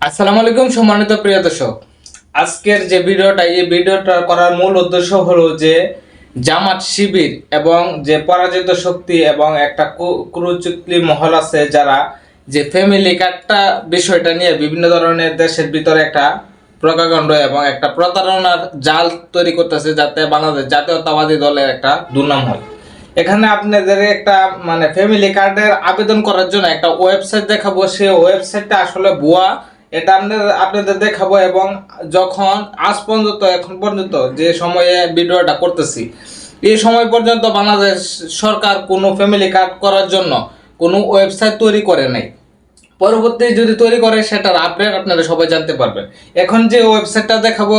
আসসালামু আলাইকুম সম্মানিত প্রিয় দর্শক, আজকের যে ভিডিওটা এই ভিডিওটা করার মূল উদ্দেশ্য হলো যে জামাত শিবির এবং যে পরাজিত শক্তি এবং একটা কুরুচিকলি মহল আছে যারা যে ফ্যামিলি কার্ডটা বিষয়টা নিয়ে বিভিন্ন ধরনের দেশের ভিতরে একটা প্রকাণ্ড এবং একটা প্রতারণার জাল তৈরি করতেছে যাতে বাংলাদেশ জাতীয়তাবাদী দলের একটা দুর্নাম হয়। এখানে আপনাদের একটা ফ্যামিলি কার্ডের আবেদন করার জন্য একটা ওয়েবসাইট দেখাবো, সেই ওয়েবসাইটটা আসলে ভুয়া। এটা আপনাদের দেখাবো এবং যখন আজ পর্যন্ত এখন পর্যন্ত যে সময়ে ভিডিওটা করতেছি এই সময় পর্যন্ত বাংলাদেশ সরকার কোনো ফ্যামিলি কার্ড করার জন্য কোনো ওয়েবসাইট তৈরি করে নাই। পরবর্তী যদি তৈরি করে সেটার আপডেট আপনারা সবাই জানতে পারবেন। এখন যে ওয়েবসাইটটা দেখাবো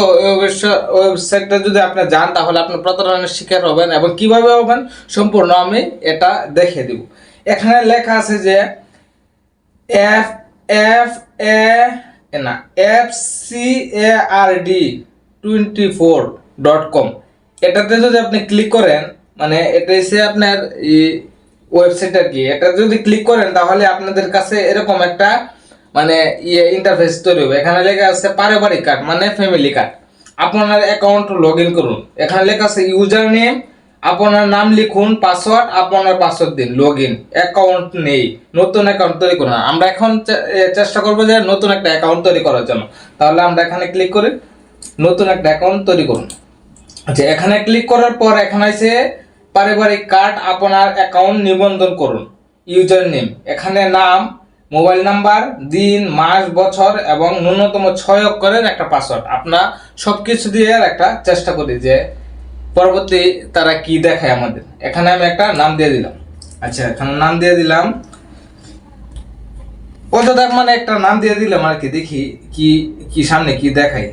ওয়েবসাইটটা যদি আপনি যান তাহলে আপনি প্রতারণার শিকার হবেন এবং কিভাবে হবেন সম্পূর্ণ আমি এটা দেখে দিব। এখানে লেখা আছে যে এফ এফ এ না FCARD24.com, এটাতে যদি আপনি ক্লিক করেন এটা হচ্ছে আপনার ওয়েবসাইট আর কি। এটা যদি ক্লিক করেন তাহলে আপনাদের কাছে এরকম একটা ইন্টারফেস তৈরি হবে। এখানে লেখা আছে পারিবারিক কার্ড ফ্যামিলি কার্ড। আপনার অ্যাকাউন্ট লগ ইন করুন। এখানে লেখা আছে ইউজার নেম, আপনার নাম লিখুন, পাসওয়ার্ড আপনার পাসওয়ার্ড দিন, লগ ইন। অ্যাকাউন্ট নেই, নতুন অ্যাকাউন্ট তৈরি করুন। আমরা এখন চেষ্টা করবো যে নতুন একটা অ্যাকাউন্ট তৈরি করার জন্য। তাহলে আমরা এখানে ক্লিক করি নতুন একটা অ্যাকাউন্ট তৈরি করুন। আচ্ছা, এখানে ক্লিক করার পর এখানে আছে পারিবারিক কার্ড, আপনার অ্যাকাউন্ট নিবন্ধন করুন। ইউজার নেম, এখানে নাম, মোবাইল নাম্বার, দিন, মাস, বছর এবং ন্যূনতম 6 অক্ষরের একটা পাসওয়ার্ড। আপনার সবকিছু দিয়ে একটা চেষ্টা করি যে পরবর্তী তারা কি দেখায় আমাদের। এখানে আমি একটা নাম দিয়ে দিলাম। আচ্ছা, এখানে নাম দিয়ে দিলাম পদত্যাগ একটা নাম দিয়ে দিলাম আর কি। দেখি কি কি সামনে কি দেখায়।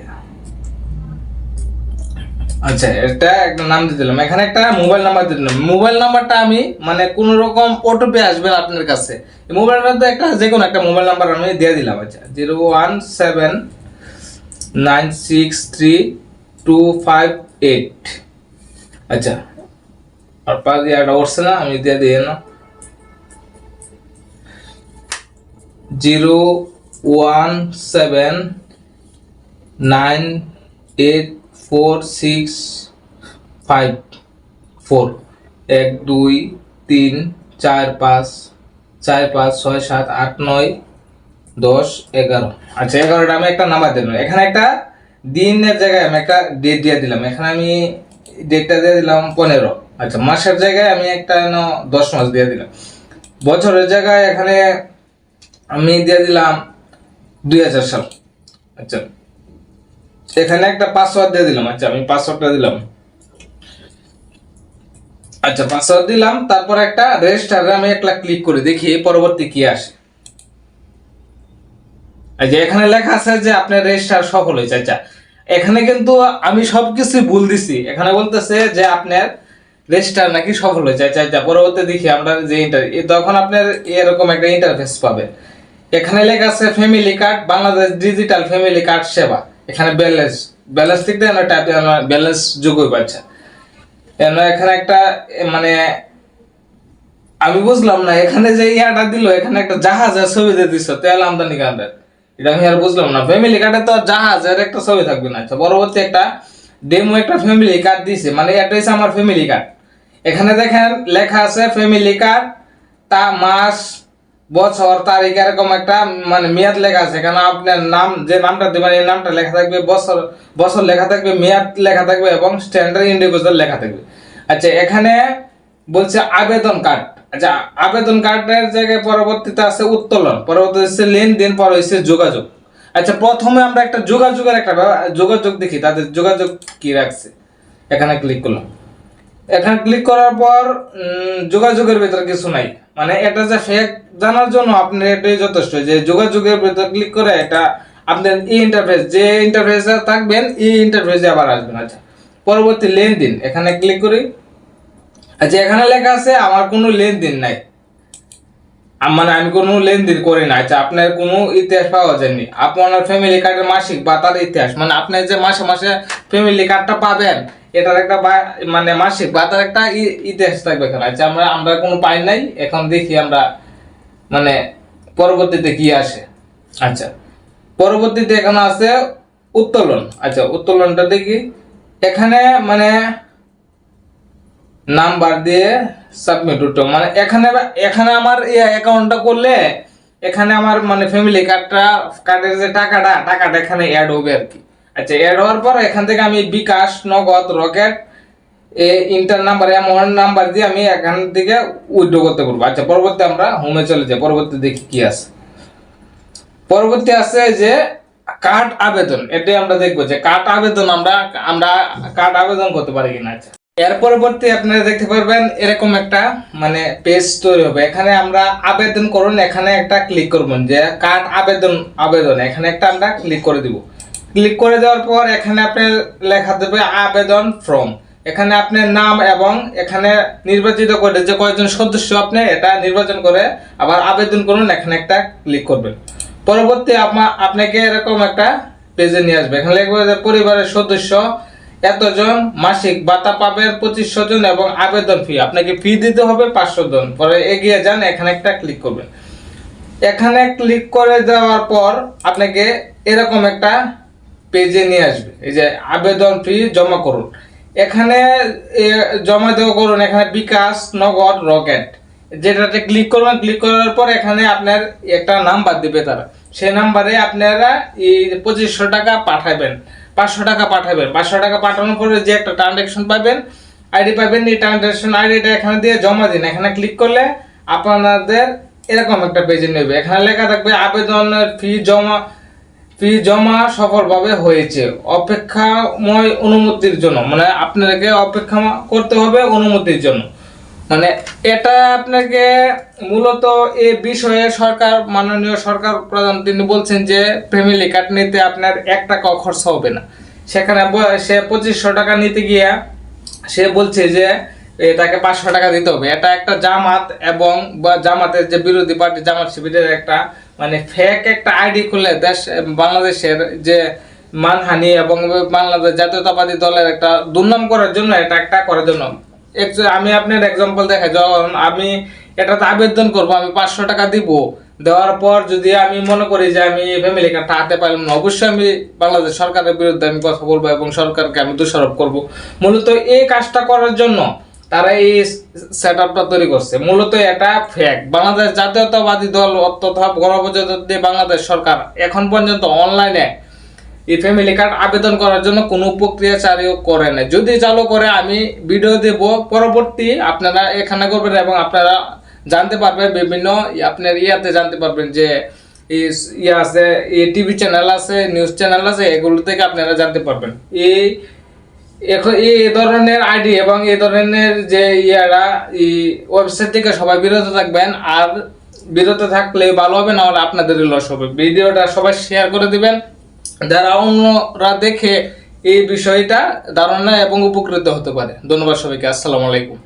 আচ্ছা, এটা একটা নাম দিয়ে দিলাম। এখানে একটা মোবাইল নাম্বার দিয়ে দিলাম। মোবাইল নাম্বারটা আমি কোনো রকম ওটিপি আসবে না আপনার কাছে। এই মোবাইল নাম্বারটা একটা যে কোনো একটা মোবাইল নাম্বার আমি দিয়ে দিলাম। আচ্ছা, 017963258। আচ্ছা, আর পাঁচ দিয়ে একটা উঠছে না, আমি দিয়ে দিই না। 017964654 1 2 3 4 5 4 5 6 7 8 9 10 11। আচ্ছা, 11টা আমি একটা নাম্বার দিলাম। এখানে একটা দিনের জায়গায় আমি একটা ডেট দিয়ে দিলাম। এখানে আমি ডেটটা দিয়ে দিলাম 15। আচ্ছা, মাসের জায়গায় আমি একটা 10 মাস দিয়ে দিলাম। বছরের জায়গায় এখানে আমি দিয়ে দিলাম 2000 সাল। আচ্ছা, এখানে একটা পাসওয়ার্ড দিয়ে দিলাম। আচ্ছা, আমি পাসওয়ার্ডটা দিলাম। আচ্ছা, পাসওয়ার্ড দিলাম। তারপর একটা রেজিস্টারে আমি একটা ক্লিক করে দেখি পরবর্তী কি আসে। আচ্ছা, এখানে লেখা আছে যে আপনার রেজিস্টার সফল হয়েছে। আচ্ছা, এখানে কিন্তু আমি সবকিছু ভুল দিছি। এখানে বলতেছে যে আপনার রেজিস্টার নাকি সফল হয়েছে। আচ্ছা আচ্ছা, পরবর্তী দেখি আমরা যে তখন আপনার এরকম একটা ইন্টারফেস পাবে। এখানে লেখা আছে family card, Bangladesh digital family card সেবা। এখানে ব্যালেন্স লিখতে ব্যালেন্স যোগ হয়ে পাচ্ছে। এখানে একটা আমি বুঝলাম না এখানে যে ইয়াটা দিল, এখানে একটা জাহাজের ছবি দিয়ে দিচ্ছে তেল আমদানি কার্ডের। এটা আমি আর বুঝলাম না। ফ্যামিলি কার্ডে তো জাহাজের একটা ছবি থাকবে না। আচ্ছা, পরবর্তী একটা ডেমো একটা ফ্যামিলি কার্ড দিছে, এটা হচ্ছে আমার ফ্যামিলি কার্ড। এখানে দেখেন লেখা আছে ফ্যামিলি কার্ড, তা মাস, বছর, তারিখ এরকম একটা মেয়াদ লেখা আছে। এখানে আপনার নাম, যে নামটা দেবেন এই নামটা লেখা থাকবে, বছর বছর লেখা থাকবে, মেয়াদ লেখা থাকবে এবং স্ট্যান্ডার্ড ইন্ডিভিজুয়াল লেখা থাকবে। আচ্ছা, এখানে বলছে আবেদন কার্ড। আচ্ছা, আবেদন কার্ডের জায়গায় পরবর্তীতে আছে উত্তোলন, পরবর্তীতে হচ্ছে লেনদেন, পরে হচ্ছে যোগাযোগ। আচ্ছা, প্রথমে আমরা একটা যোগাযোগের একটা যোগাযোগ দেখি, তাদের যোগাযোগ কি রাখছে। এখানে ক্লিক করলাম। এখানে ক্লিক করার পর যোগাযোগের ভিতরে কিছু নাই। এটা যে ফেক জানার জন্য আপনার এটাই যথেষ্ট যে যোগাযোগের ভিতরে ক্লিক করে এটা আপনার এই ইন্টারফেস, যে ইন্টারফেসে থাকবেন এই ইন্টারফেসে আবার আসবেন। আচ্ছা, পরবর্তী লেনদেন এখানে ক্লিক করি। আচ্ছা, এখানে লেখা আছে আমার কোনো লেনদেন নাই, আমি কোনো লেনদেন করি না। আচ্ছা, আপনার কোনো ইতিহাস পাওয়া যায়নি। আপনার ফ্যামিলি কার্ডের মাসিক ভাতার ইতিহাস, আপনি যে মাসে মাসে ফ্যামিলি কার্ডটা পাবেন এটার একটা মাসিক ভাতার একটা ইতিহাস থাকবে এখানে। আচ্ছা, আমরা কোনো পাই নাই। এখন দেখি আমরা পরবর্তীতে কি আসে। আচ্ছা, পরবর্তীতে এখানে আছে উত্তোলন। আচ্ছা, উত্তোলনটা দেখি। এখানে মানে নাম্বার দিয়ে সাবমিট উঠো, মানে এখানে আমার অ্যাকাউন্টটা করলে এখানে আমার মানে ফ্যামিলি কার্ডের যে টাকাটা এখানে অ্যাড হবে আর কি। আচ্ছা, অ্যাড হওয়ার পর এখান থেকে আমি বিকাশ, নগদ, rocket inter number, amount number দিয়ে আমি এখান থেকে উইথড্র করতে পারবো। আচ্ছা, পরবর্তী আমরা হোমে চলে যাই। পরবর্তী দেখি কি আছে। পরবর্তী আছে যে কার্ড আবেদন। এটাই আমরা দেখবো যে কার্ড আবেদন আমরা কার্ড আবেদন করতে পারি কিনা। আচ্ছা, এর পরবর্তী আপনারা দেখতে পারবেন এরকম একটা মানে পেজ তৈরি হবে। এখানে আমরা আবেদন করুন, এখানে একটা ক্লিক করবেন যে কার্ড আবেদন এখানে একটা আমরা ক্লিক করে দিব। ক্লিক করে দেওয়ার পর এখানে আপনি লেখা দেবে আবেদন ফর্ম। এখানে আপনার নাম এবং এখানে নির্বাচিত করে যে কয়জন সদস্য আপনি এটা নির্বাচন করে আবার আবেদন করুন, এখানে একটা ক্লিক করবেন। পরবর্তী আপনাকে এরকম একটা পেজে নিয়ে আসবে। এখানে লিখবে যে পরিবারের সদস্য এতজন, মাসিক ভাতা পাবেন 2500 জন এবং আবেদন ফি আপনাকে ফি দিতে হবে 500 জন। পরে এগিয়ে যান, এখানে একটা ক্লিক করবেন। এখানে ক্লিক করে দেওয়ার পর আপনাকে এরকম একটা পেজে নিয়ে আসবে। এই যে আবেদন ফি জমা করুন, এখানে জমা দেওয়া করুন। এখানে বিকাশ, নগদ, রকেট যেটাতে ক্লিক করবেন। ক্লিক করার পর এখানে আপনার একটা নাম্বার দিবে তারা, সেই নাম্বারে আপনারা এই 2500 টাকা পাঠাবেন, 500 টাকা পাঠাবেন। 500 টাকা পাঠানোর পরে যে একটা ট্রানজাকশন পাবেন, আইডি পাবেন, এই ট্রানজাকশন আইডিটা এখানে দিয়ে জমা দিন। এখানে ক্লিক করলে আপনাদের এরকম একটা পেজে নেবে। এখানে লেখা থাকবে আবেদনের ফি জমা সফলভাবে হয়েছে, অপেক্ষাময় অনুমতির জন্য। মানে আপনাকে অপেক্ষা করতে হবে অনুমতির জন্য। মানে এটা আপনাকে মূলত এই বিষয়ে মাননীয় সরকার প্রধান তিনি বলছেন যে ফ্যামিলি কার্ড নিতে আপনার 1 টাকাও খরচ হবে না। সেখানে সে 2500 টাকা নিতে গিয়া সে বলছে যে এটাকে 500 টাকা দিতে হবে। এটা একটা জামাত এবং জামাতের যে বিরোধী পার্টি জামাত শিবিরের একটা মানে ফেক একটা আইডি খুলে বাংলাদেশের যে মানহানি এবং বাংলাদেশ জাতীয়তাবাদী দলের একটা দুর্নাম করার জন্য এটা একটা করার জন্য। আমি আপনার এক্সাম্পল দেখাই, যখন আমি এটাতে আবেদন করবো, আমি 500 টাকা দিব। দেওয়ার পর যদি আমি মনে করি যে আমি ফ্যামিলি কার্ডটা হাতে পাইলাম না, অবশ্যই আমি বাংলাদেশ সরকারের বিরুদ্ধে আমি কথা বলবো এবং সরকারকে আমি দোষারোপ করব। মূলত এই কাজটা করার জন্য তারা এই সেটআপটা তৈরি করছে। মূলত এটা ফেক। বাংলাদেশ জাতীয়তাবাদী দল তথা গণপ্রজাতন্ত্রী বাংলাদেশ সরকার এখন পর্যন্ত অনলাইনে এই ফ্যামিলি কার্ড আবেদন করার জন্য কোনো প্রক্রিয়া চালু করে না। যদি চালু করে আমি ভিডিও দেব, পরবর্তী আপনারা এখানে করবেন এবং আপনারা জানতে পারবেন বিভিন্ন আপনার জানতে পারবেন যে আছে টিভি চ্যানেল আছে, নিউজ চ্যানেল আছে, এগুলো থেকে আপনারা জানতে পারবেন। এই ধরনের আইডি এবং এই ধরনের যে ওয়েবসাইট থেকে সবাই বিরত থাকবেন। আর বিরত থাকলে ভালো হবে, না হলে আপনাদেরই লস হবে। ভিডিওটা সবাই শেয়ার করে দিবেন, যারা অন্যরা দেখে এই বিষয়টা ধারণা এবং উপকৃত হতে পারে। ধন্যবাদ সবাইকে। আসসালামু আলাইকুম।